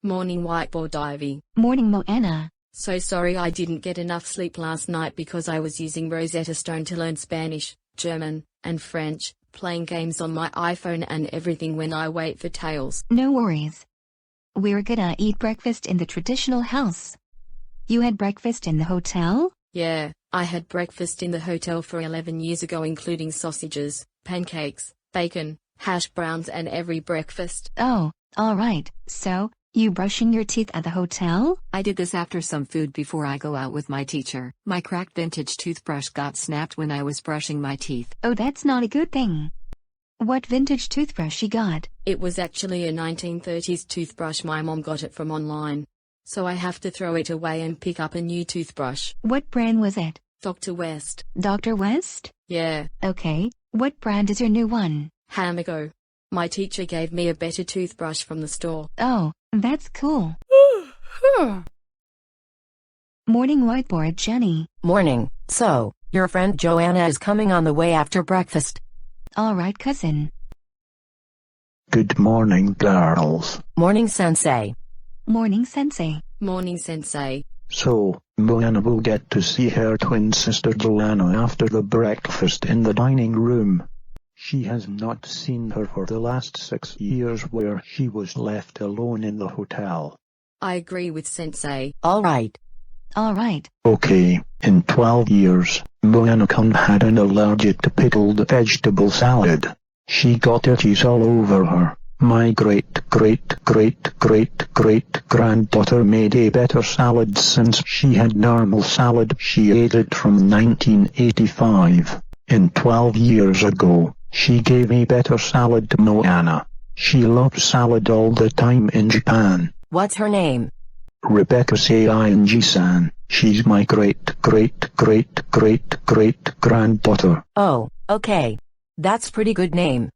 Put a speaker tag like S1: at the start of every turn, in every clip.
S1: Morning Whiteboard Ivy.
S2: Morning Moana.
S1: So sorry I didn't get enough sleep last night because I was using Rosetta Stone to learn Spanish, German, and French, playing games on my iPhone and everything when I wait for tales.
S2: No worries. We're gonna eat breakfast in the traditional house. You had breakfast in the hotel?
S1: Yeah, I had breakfast in the hotel for 11 years ago, including sausages, pancakes, bacon, hash browns and every breakfast.
S2: Oh, alright. So, you brushing your teeth at the hotel?
S3: I did this after some food before I go out with my teacher. My cracked vintage toothbrush got snapped when I was brushing my teeth.
S2: Oh, that's not a good thing. What vintage toothbrush you got?
S1: It was actually a 1930s toothbrush. My mom got it from online. So I have to throw it away and pick up a new toothbrush.
S2: What brand was it?
S1: Dr. West.
S2: Dr. West?
S1: Yeah.
S2: Okay, what brand is your new one?
S1: Hamigo. My teacher gave me a better toothbrush from the store.
S2: Oh, that's cool. Morning Whiteboard Jenny.
S3: Morning. So, your friend Joanna is coming on the way after breakfast.
S2: Alright cousin.
S4: Good morning, girls.
S3: Morning Sensei.
S2: Morning Sensei.
S1: Morning Sensei.
S4: So, Moana will get to see her twin sister Joanna after the breakfast in the dining room. She has not seen her for the last 6 years where she was left alone in the hotel.
S1: I agree with Sensei.
S3: Alright.
S2: Alright.
S4: Okay, in 12 years, Moana-kun had an allergic to pickled vegetable salad. She got itches all over her. My great-great-great-great-great-granddaughter made a better salad since she had normal salad. She ate it from 1985. In 12 years ago, she gave a better salad to Moana. She loves salad all the time in Japan.
S3: What's her name?
S4: Rebecca Saying-san. She's my great-great-great-great-great-granddaughter.
S3: Oh, okay. That's pretty good name.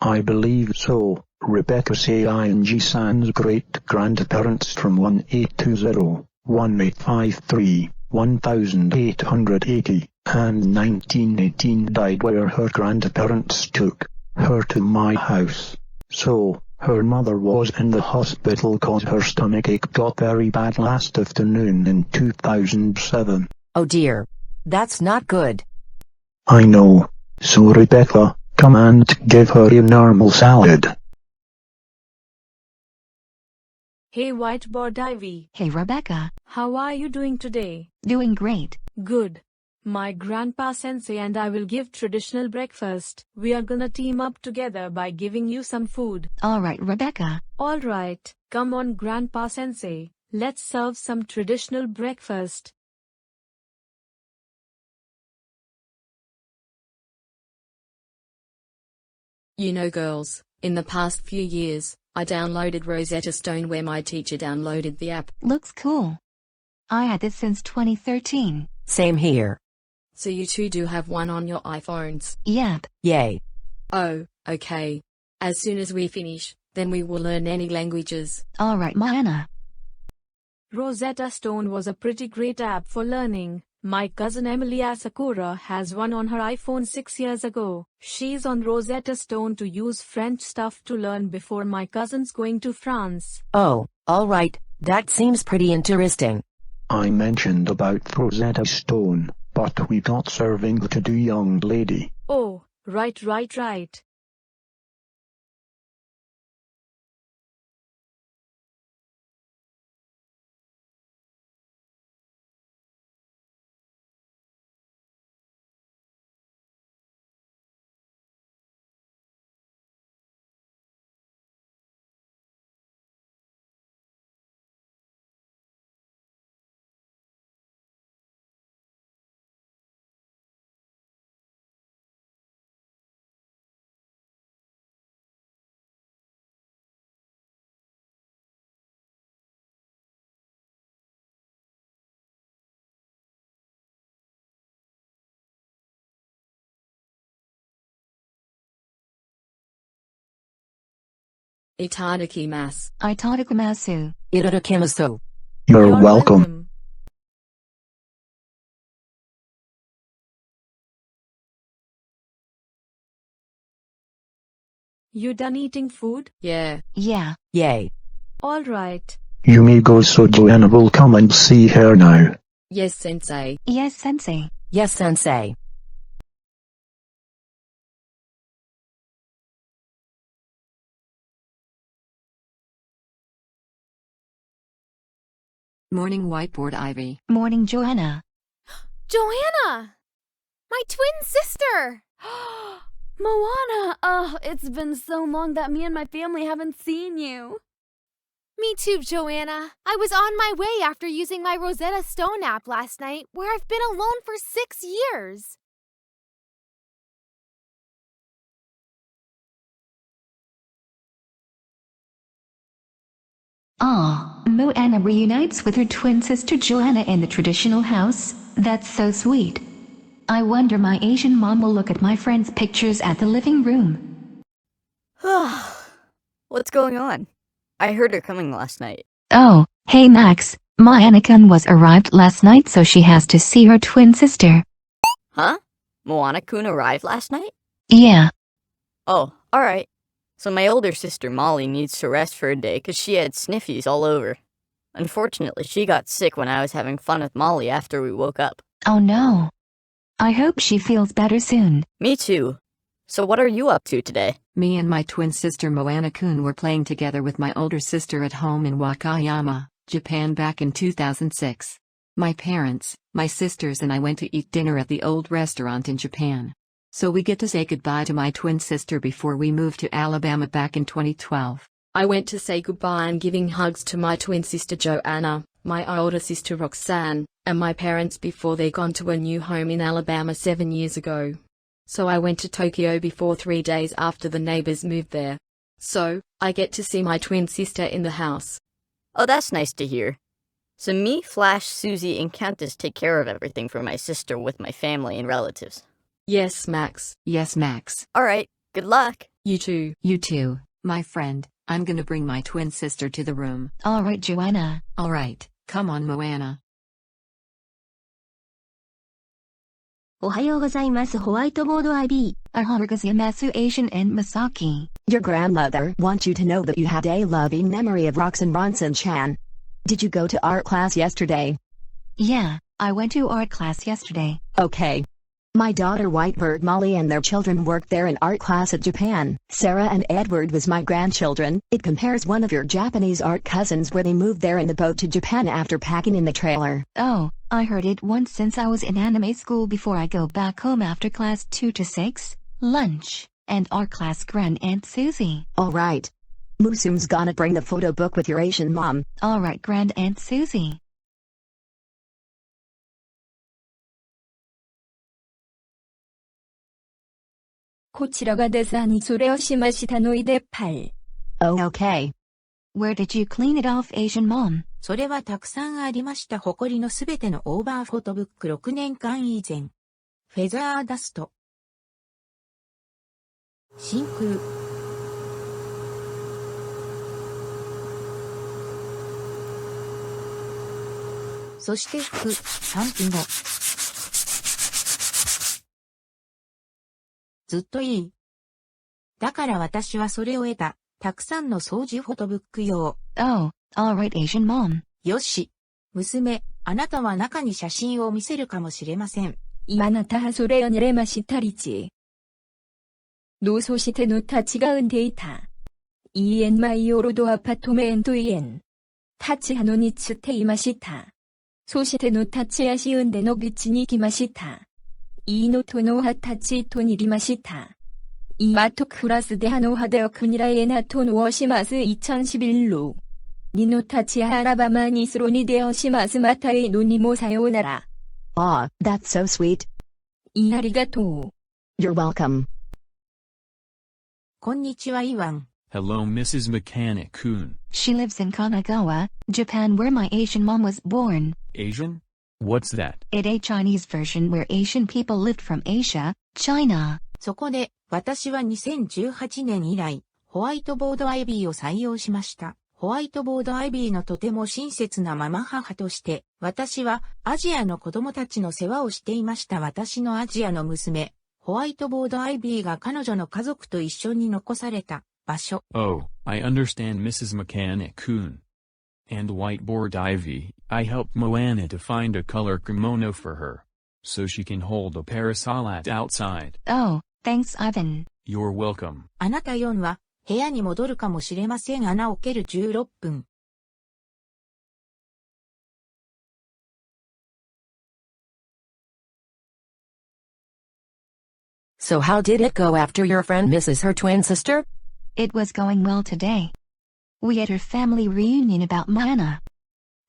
S4: I believe so. Rebecca Saying-san's great-grandparents from 1820, 1853, 1880, and 1918 died where her grandparents took her to my house. So, her mother was in the hospital cause her stomachache got very bad last afternoon in 2007.
S3: Oh dear. That's not good.
S4: I know. So Rebecca, come and give her a normal salad.
S5: Hey Whiteboard Ivy.
S2: Hey Rebecca.
S5: How are you doing today?
S2: Doing great.
S5: Good. My grandpa Sensei and I will give traditional breakfast. We are gonna team up together by giving you some food.
S2: Alright Rebecca.
S5: Alright, come on Grandpa Sensei. Let's serve some traditional breakfast.
S1: You know girls, in the past few years, I downloaded Rosetta Stone where my teacher downloaded the app.
S2: Looks cool. I had this since 2013.
S3: Same here.
S1: So you two do have one on your iPhones?
S2: Yep.
S3: Yay.
S1: Oh, okay. As soon as we finish, then we will learn any languages.
S2: Alright Moana.
S5: Rosetta Stone was a pretty great app for learning. My cousin Emily Asakura has one on her iPhone 6 years ago. She's on Rosetta Stone to use French stuff to learn before my cousin's going to France.
S3: Oh, alright. That seems pretty interesting.
S4: I mentioned about Rosetta Stone, but we got serving to do, young lady.
S5: Oh, right.
S1: Itadakimasu.
S2: Itadakimasu.
S3: Itadakimasu.
S4: You're welcome.
S5: You done eating food?
S1: Yeah.
S2: Yeah.
S3: Yay.
S5: All right.
S4: You may go, so Joanna will come and see her now.
S1: Yes, Sensei.
S2: Yes, Sensei.
S6: Yes, Sensei.
S3: Morning, Whiteboard Ivy.
S2: Morning, Joanna.
S7: Joanna! My twin sister! Moana! Oh, it's been so long that me and my family haven't seen you. Me too, Joanna. I was on my way after using my Rosetta Stone app last night, where I've been alone for 6 years.
S2: Ah, Moana reunites with her twin sister Joanna in the traditional house. That's so sweet. I wonder my Asian mom will look at my friend's pictures at the living room.
S6: What's going on? I heard her coming last night.
S2: Oh, hey Max, Moana-kun was arrived last night, so she has to see her twin sister.
S6: Huh? Moana-kun arrived last night?
S2: Yeah.
S6: Oh, alright. So my older sister Molly needs to rest for a day because she had sniffies all over. Unfortunately, she got sick when I was having fun with Molly after we woke up.
S2: Oh no. I hope she feels better soon.
S6: Me too. So what are you up to today?
S3: Me and my twin sister Moana-kun were playing together with my older sister at home in Wakayama, Japan back in 2006. My parents, my sisters and I went to eat dinner at the old restaurant in Japan. So we get to say goodbye to my twin sister before we moved to Alabama back in 2012.
S1: I went to say goodbye and giving hugs to my twin sister Joanna, my older sister Roxanne, and my parents before they gone to a new home in Alabama 7 years ago. So I went to Tokyo before 3 days after the neighbors moved there. So, I get to see my twin sister in the house.
S6: Oh, that's nice to hear. So me, Flash, Susie, and Countess take care of everything for my sister with my family and relatives.
S1: Yes, Max.
S3: Yes, Max.
S6: Alright, good luck.
S1: You too.
S3: You too, my friend. I'm gonna bring my twin sister to the room.
S2: Alright, Joanna.
S3: Alright, come on, Moana.
S8: おはようございます、ホワイトボード IB.
S2: Ahagazamasu Asian and Masaki.
S9: Your grandmother wants you to know that you had a loving memory of Roxanne Bronson-chan. Did you go to art class yesterday?
S2: Yeah, I went to art class yesterday.
S9: Okay. My daughter Whitebird Molly and their children worked there in art class at Japan. Sarah and Edward was my grandchildren. It compares one of your Japanese art cousins where they moved there in the boat to Japan after packing in the trailer.
S2: Oh, I heard it once since I was in anime school before I go back home after class 2 to 6, lunch, and art class Grand Aunt Susie.
S9: Alright. Musume's gonna bring the photo book with your Asian mom.
S2: Alright, Grand Aunt Susie.
S8: こちらがデザにそれをしましたのでパル。
S9: Oh, okay.
S2: Where did you clean it off, Asian mom?
S10: それはたくさんありました。埃のすべてのオーバーフォトブック6年間以前。フェザーダスト。真空。そして服、賛否後。ずっといい。だから私はそれを得た。たくさんの掃除フォトブック用。
S2: Oh, alright, Asian mom.
S10: よし。娘、あなたは中に写真を見せるかもしれません。
S8: あなたはそれを寝れましたりち。どそしての立ちがんでいた。イエンマイオロドアパートメントイエン。立ちはのにつっていました。そしての立ち足運での道に行きました。いいのとのは立ちとにりました。今とクラスでのはでお国らえなとのをします2011にの立ちアラバマにすろにでおしますまたえのにもさようなら。
S9: Ah, that's so sweet.
S8: ありがとう。
S9: You're welcome.
S10: こんにちはイワン。
S11: Hello Mrs. Moana-kun.
S2: She lives in Kanagawa, Japan where my Asian mom was born.
S11: Asian? What's that?
S2: It's a Chinese version where Asian people lived from Asia, China.
S10: そこで、私は2018年以来、ホワイトボードアイビーを採用しました。ホワイトボードアイビーのとても親切なママ母として、私はアジアの子供たちの世話をしていました。私のアジアの娘、ホワイトボードアイビーが彼女の家族と一緒に残された場所。
S11: Oh, I understand Mrs. Moana-kun. And Whiteboard Ivy, I helped Moana to find a color kimono for her. So she can hold a parasol at outside.
S2: Oh, thanks, Ivan.
S11: You're welcome.
S10: あなた4は、部屋に戻るかもしれません。穴を蹴る16分。
S12: So how did it go after your friend misses her twin sister?
S2: It was going well today. We had her family reunion about Moana.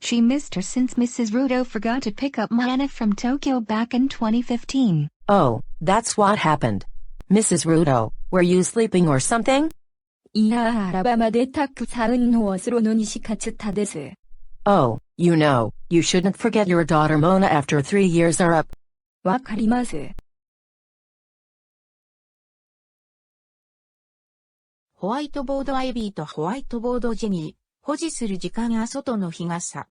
S2: She missed her since Mrs. Ruto forgot to pick up Moana from Tokyo back in 2015.
S12: Oh, that's what happened. Mrs. Ruto, were you sleeping or something?
S8: いやアラバマでたくさんの忘れのにしかつたです。
S12: Oh, you know, you shouldn't forget your daughter Mona after 3 years are up.
S8: わかります。
S10: ホワイトボードアイビーとホワイトボードジェニー、保持する時間や外の日傘。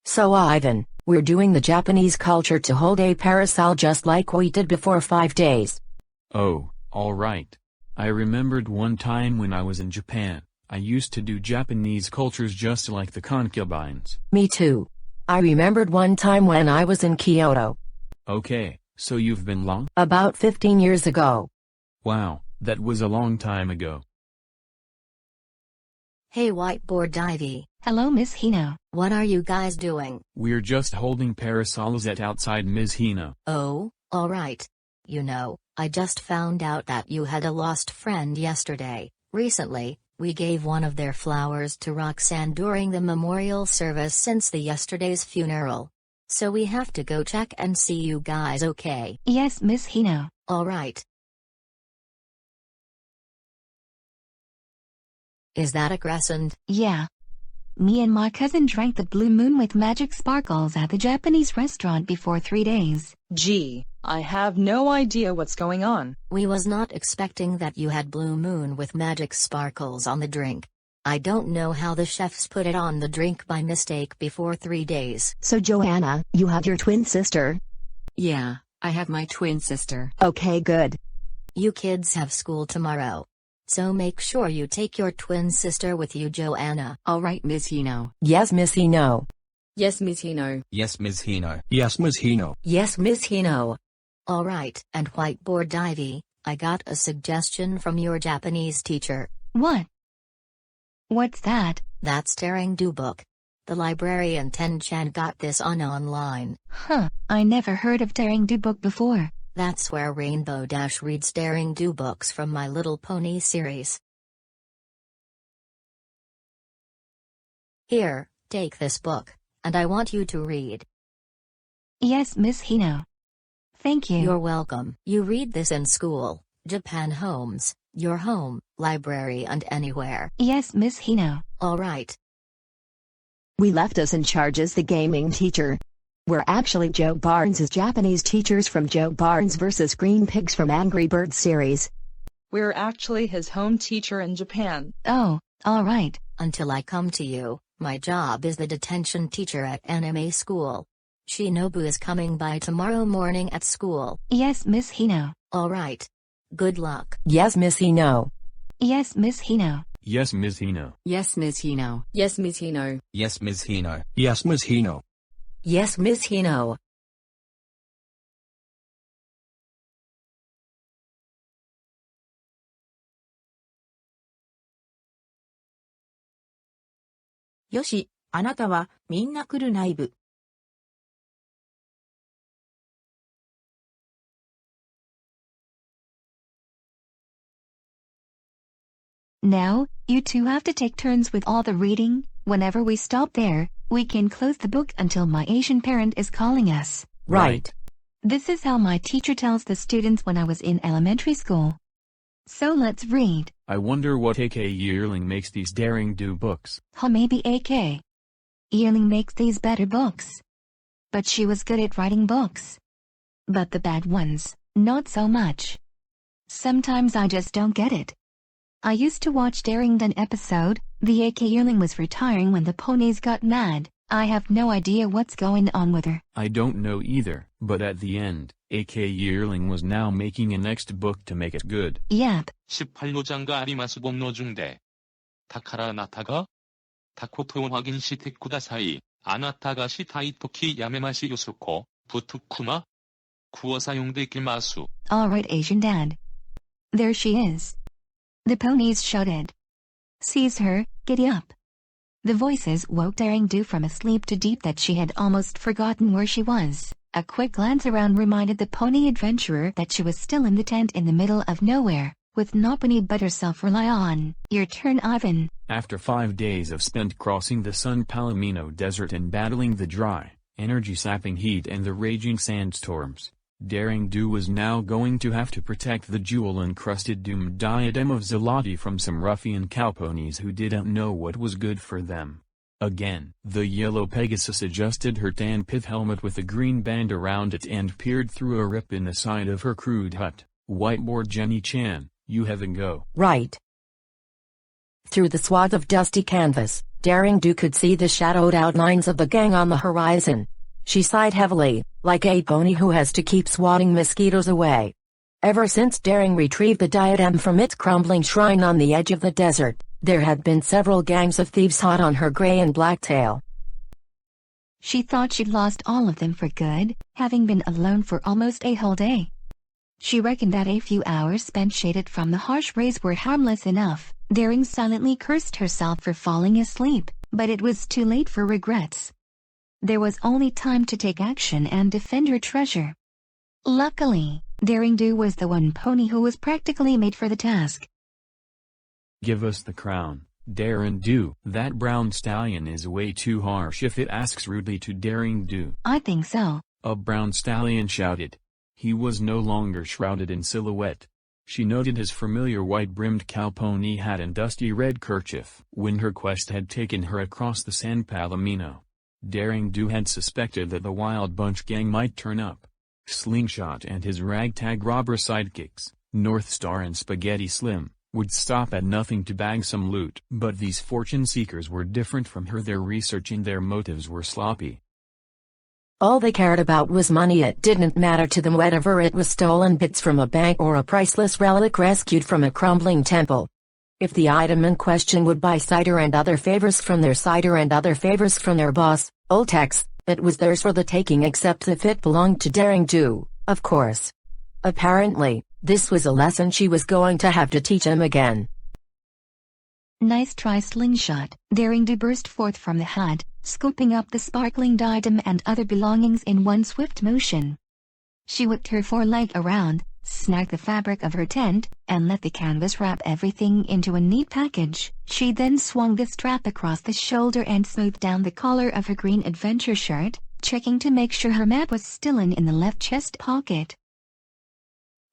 S12: So Ivan, we're doing the Japanese culture to hold a parasol just like we did before 5 days.
S11: Oh, alright. I remembered one time when I was in Japan, I used to do Japanese cultures just like the concubines.
S12: Me too. I remembered one time when I was in Kyoto.
S11: Okay, so you've been long?
S12: About 15 years ago.
S11: Wow, that was a long time ago.
S13: Hey Whiteboard Ivy.
S2: Hello, Miss Hino.
S13: What are you guys doing?
S11: We're just holding parasols at outside Ms. Hina.
S13: Oh, alright. You know, I just found out that you had a lost friend yesterday. Recently, we gave one of their flowers to Roxanne during the memorial service since the yesterday's funeral. So we have to go check and see you guys okay?
S2: Yes, Miss Hino.
S13: Alright. Is that a crescent?
S2: Yeah. Me and my cousin drank the Blue Moon with magic sparkles at the Japanese restaurant before 3 days.
S14: Gee, I have no idea what's going on.
S13: We was not expecting that you had Blue Moon with magic sparkles on the drink. I don't know how the chefs put it on the drink by mistake before 3 days.
S9: So Joanna, you have your twin sister?
S3: Yeah, I have my twin sister.
S9: Okay, good.
S13: You kids have school tomorrow. So make sure you take your twin sister with you, Joanna.
S3: Alright, Miss Hino.
S12: Yes, Miss Hino.
S1: Yes, Miss Hino.
S15: Yes, Ms. Hino.
S4: Yes, Ms. Hino.
S12: Yes, Miss Hino.
S13: Alright, and Whiteboard Ivy, I got a suggestion from your Japanese teacher.
S2: What? What's that?
S13: That Staring Do book. The librarian Ten-chan got this on online.
S2: Huh, I never heard of Daring Do book before.
S13: That's where Rainbow Dash reads Staring Do books from My Little Pony series. Here, take this book, and I want you to read.
S2: Yes, Miss Hino. Thank you.
S13: You're welcome. You read this in school, Japan homes, your home, library and anywhere.
S2: Yes, Miss Hino.
S13: Alright.
S9: We left us in charge as the gaming teacher. We're actually Joe Barnes' Japanese teachers from Joe Barnes vs. Green Pigs from Angry Birds series.
S14: We're actually his home teacher in Japan.
S2: Oh, alright.
S13: Until I come to you, my job is the detention teacher at anime school. Shinobu is coming by tomorrow morning at school.
S2: Yes, Miss Hino.
S13: Alright. Good luck.
S12: Yes, Miss Hino.
S2: Yes, Miss Hino.
S11: Yes, Ms. Hino.
S3: Yes, Miss Hino.
S1: Yes, Miss Hino.
S15: Yes, Ms. Hino.
S4: Yes, Ms. Hino.
S12: Yes, Miss Hino.
S10: Yoshi, あなたは、みんな来る内部。
S2: Now, you two have to take turns with all the reading. Whenever we stop there, we can close the book until my Asian parent is calling us.
S12: Right.
S2: This is how my teacher tells the students when I was in elementary school. So let's read.
S11: I wonder what AK Yearling makes these daring do books.
S2: Huh, maybe AK. Yearling makes these better books. But she was good at writing books. But the bad ones, not so much. Sometimes I just don't get it. I used to watch Daring Done episode, the AK Yearling was retiring when the ponies got mad. I have no idea what's going on with her.
S11: I don't know either, but at the end, AK Yearling was now making a next book to make it good.
S2: Yep.
S16: 18로장과 아리마수 법로 중대. 타카라 나타가? 타코토 확인 시테쿠다 사이, 아나타가 시타이토키 야메마시 요스코, 부투쿠마? 구어 사용대 길마수.
S2: Alright Asian Dad. There she is. The ponies shouted. Seize her, giddy up. The voices woke Daring Doo from a sleep so deep that she had almost forgotten where she was. A quick glance around reminded the pony adventurer that she was still in the tent in the middle of nowhere, with nobody but herself to rely on. Your turn, Ivan.
S11: After 5 days of spent crossing the Sun Palomino Desert and battling the dry, energy-sapping heat and the raging sandstorms, Daring Doo was now going to have to protect the jewel-encrusted doomed diadem of Zalati from some ruffian cowponies who didn't know what was good for them. Again, the yellow Pegasus adjusted her tan pith helmet with a green band around it and peered through a rip in the side of her crude hut. Whiteboard Jenny-chan, you have a go.
S12: Right. Through the swath of dusty canvas, Daring Doo could see the shadowed outlines of the gang on the horizon. She sighed heavily, like a pony who has to keep swatting mosquitoes away. Ever since Daring retrieved the diadem from its crumbling shrine on the edge of the desert, there had been several gangs of thieves hot on her gray and black tail.
S2: She thought she'd lost all of them for good, having been alone for almost a whole day. She reckoned that a few hours spent shaded from the harsh rays were harmless enough. Daring silently cursed herself for falling asleep, but it was too late for regrets. There was only time to take action and defend her treasure. Luckily, Daring Doo was the one pony who was practically made for the task.
S11: Give us the crown, Daring Doo. That brown stallion is way too harsh, if it asks rudely to Daring Doo.
S2: I think so.
S11: A brown stallion shouted. He was no longer shrouded in silhouette. She noted his familiar white-brimmed cowpony hat and dusty red kerchief. When her quest had taken her across the San Palomino, Daring Doo had suspected that the Wild Bunch gang might turn up. Slingshot and his ragtag robber sidekicks, North Star and Spaghetti Slim, would stop at nothing to bag some loot. But these fortune seekers were different from her. Their research and their motives were sloppy.
S12: All they cared about was money. It didn't matter to them whether it was stolen bits from a bank or a priceless relic rescued from a crumbling temple. If the item in question would buy cider and other favors from their boss, Oltex, it was theirs for the taking, except if it belonged to Daring Doo, of course. Apparently, this was a lesson she was going to have to teach him again.
S2: Nice try, Slingshot. Daring Doo burst forth from the hut, scooping up the sparkling diadem and other belongings in one swift motion. She whipped her foreleg around, snagged the fabric of her tent, and let the canvas wrap everything into a neat package. She then swung the strap across the shoulder and smoothed down the collar of her green adventure shirt, checking to make sure her map was still in the left chest pocket.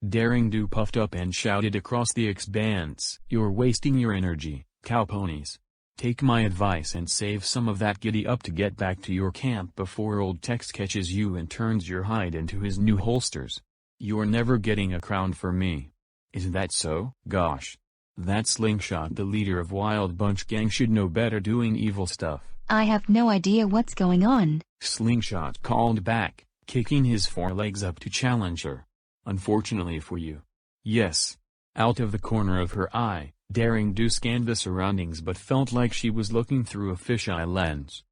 S11: Daring Doo puffed up and shouted across the expanse. You're wasting your energy, cowponies. Take my advice and save some of that giddy up to get back to your camp before old Tex catches you and turns your hide into his new holsters. You're never getting a crown for me. Is that so? Gosh. That Slingshot, the leader of Wild Bunch gang, should know better doing evil stuff.
S2: I have no idea what's going on.
S11: Slingshot called back, kicking his forelegs up to challenge her. Unfortunately for you. Yes. Out of the corner of her eye, Daring Doo scanned the surroundings but felt like she was looking through a fisheye lens.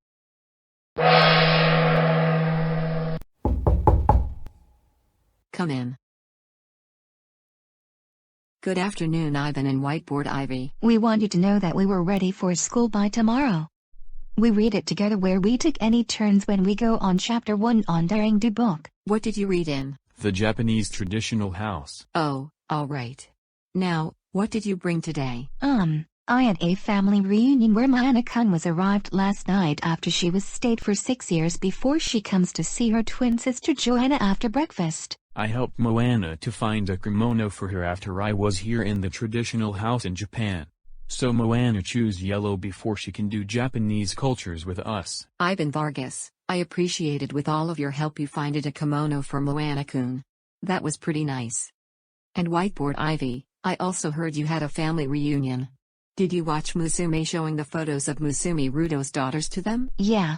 S3: Come in. Good afternoon, Ivan and Whiteboard Ivy.
S2: We want you to know that we were ready for school by tomorrow. We read it together where we take any turns when we go on chapter 1 on Daring Doo book.
S3: What did you read in?
S11: The Japanese traditional house.
S3: Oh, all right. Now, what did you bring today?
S2: I had a family reunion where Moana-kun was arrived last night after she was stayed for 6 years before she comes to see her twin sister Joanna after breakfast.
S11: I helped Moana to find a kimono for her after I was here in the traditional house in Japan. So Moana choose yellow before she can do Japanese cultures with us.
S3: Ivan Vargas, I appreciated with all of your help you finded a kimono for Moana-kun. That was pretty nice. And Whiteboard Ivy, I also heard you had a family reunion. Did you watch Musume showing the photos of Musume Ruto's daughters to them?
S2: Yeah.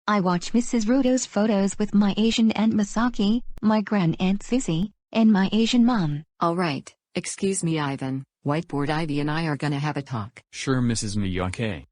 S2: I watched Mrs. Ruto's photos with my Asian aunt Masaki, my grand-aunt Susie, and my Asian mom.
S3: Alright, excuse me Ivan, Whiteboard Ivy and I are gonna have a talk.
S11: Sure Mrs. Miyake.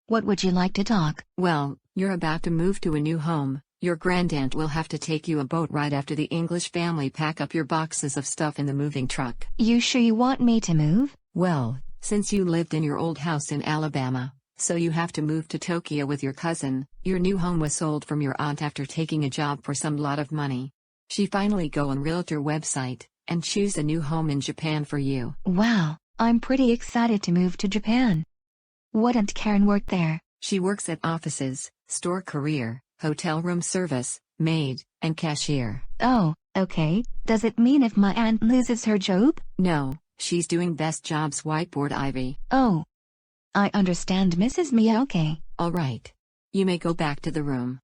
S2: What would you like to talk?
S3: Well, you're about to move to a new home. Your grandaunt will have to take you a boat ride after the English family pack up your boxes of stuff in the moving truck.
S2: You sure you want me to move?
S3: Well, since you lived in your old house in Alabama, so you have to move to Tokyo with your cousin, your new home was sold from your aunt after taking a job for some lot of money. She finally go on realtor website, and choose a new home in Japan for you.
S2: Wow, I'm pretty excited to move to Japan. Wouldn't Karen work there?
S3: She works at offices, store career, hotel room service, maid, and cashier.
S2: Oh, okay. Does it mean if my aunt loses her job?
S3: No, she's doing best jobs Whiteboard Ivy.
S2: Oh. I understand Mrs. Miyake.
S3: Alright. You may go back to the room.